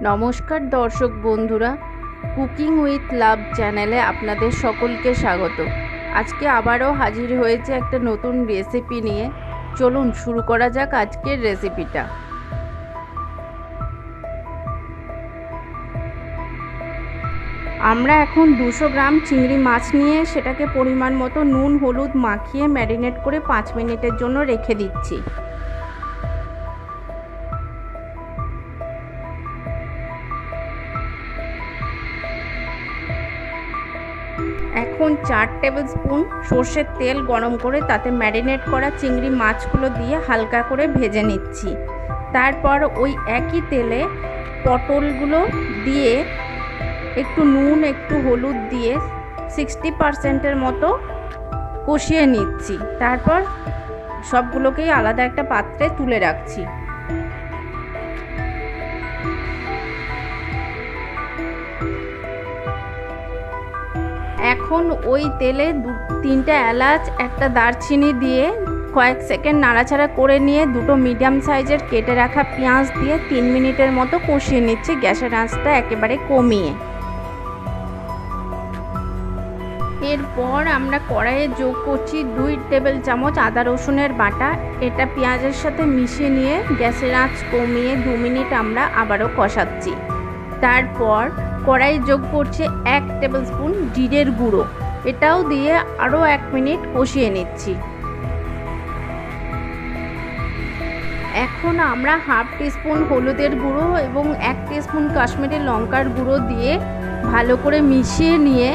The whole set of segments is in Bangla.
নমস্কার দর্শক বন্ধুরা, কুকিং উইথ লাভ চ্যানেলে আপনাদের সকলকে স্বাগত। আজকে আবারও হাজির হয়েছে একটা নতুন রেসিপি নিয়ে। চলুন শুরু করা যাক আজকের রেসিপিটা। আমরা এখন 200 গ্রাম চিংড়ি মাছ নিয়ে সেটাকে পরিমাণ মতো নুন হলুদ মাখিয়ে ম্যারিনেট করে 5 মিনিটের জন্য রেখে দিচ্ছি। এখন 4 টেবিল স্পুন সর্ষের তেল গরম করে তাতে ম্যারিনেট করা চিংড়ি মাছগুলো দিয়ে হালকা করে ভেজে নিচ্ছি। তারপর ওই একই তেলে পটলগুলো দিয়ে একটু নুন একটু হলুদ দিয়ে 60% মতো কষিয়ে নিচ্ছি। তারপর সবগুলোকেই আলাদা একটা পাত্রে তুলে রাখছি। এখন ওই তেলে 2-3টা এলাচ একটা দারচিনি দিয়ে কয়েক সেকেন্ড নাড়াচাড়া করে নিয়ে দুটো মিডিয়াম সাইজের কেটে রাখা পেঁয়াজ দিয়ে 3 মিনিটের মতো কষিয়ে নিচ্ছি, গ্যাসের আঁচটা একেবারে কমিয়ে। এরপর আমরা কড়াইয়ে যোগ করছি 2 টেবিল চামচ আদা রসুনের বাটা। এটা পেঁয়াজের সাথে মিশিয়ে নিয়ে গ্যাসের আঁচ কমিয়ে 2 মিনিট আমরা আবারও কষাচ্ছি। তারপর কড়াই যোগ করছে 1 টেবিল স্পুন জিরের গুঁড়ো, এটাও দিয়ে আরও 1 মিনিট কষিয়ে নিচ্ছি। এখন আমরা হাফ টিস্পুন হলুদের গুঁড়ো এবং 1 টিস্পুন কাশ্মীরি লঙ্কার গুঁড়ো দিয়ে ভালো করে মিশিয়ে নিয়ে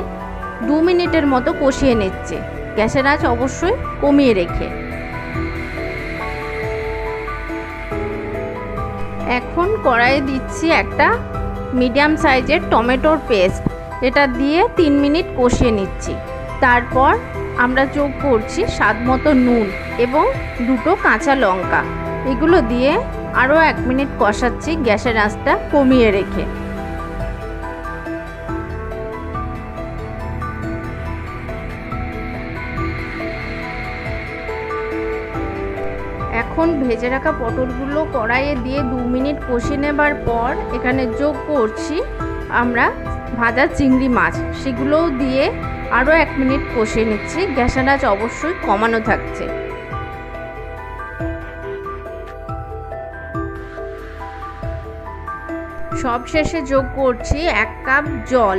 2 মিনিটের মতো কষিয়ে নিচ্ছে, গ্যাসের আঁচ অবশ্যই কমিয়ে রেখে। এখন কড়াইয়ে দিচ্ছি একটা মিডিয়াম সাইজের টমেটোর পেস্ট, এটা দিয়ে 3 মিনিট কষিয়ে নিচ্ছি। তারপর আমরা যোগ করছি স্বাদ মতো নুন এবং 2টো কাঁচা লঙ্কা, এগুলো দিয়ে আরও 1 মিনিট কষাচ্ছি, গ্যাসের আঁচটা কমিয়ে রেখে। এখন ভেজে রাখা পটলগুলো কড়াইয়ে দিয়ে 2 মিনিট কষিয়ে নেবার পর এখানে যোগ করছি আমরা ভাজা চিংড়ি মাছ, সেগুলোও দিয়ে আরও 1 মিনিট কষিয়ে নিচ্ছি, গ্যাসের আঁচ অবশ্যই কমানো থাকছে। সব শেষে যোগ করছি 1 কাপ জল,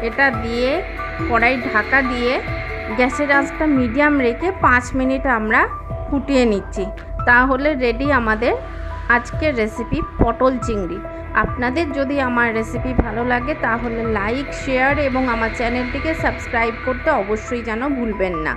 এটা দিয়ে কড়াই ঢাকা দিয়ে গ্যাসের আঁচটা মিডিয়াম রেখে 5 মিনিট আমরা ফুটিয়ে নিচ্ছি। তাহলে রেডি আমাদের আজকের রেসিপি পটল চিংড়ি। আপনাদের যদি আমার রেসিপি ভালো লাগে তাহলে লাইক শেয়ার এবং আমার চ্যানেলটিকে সাবস্ক্রাইব করতে অবশ্যই যেন ভুলবেন না।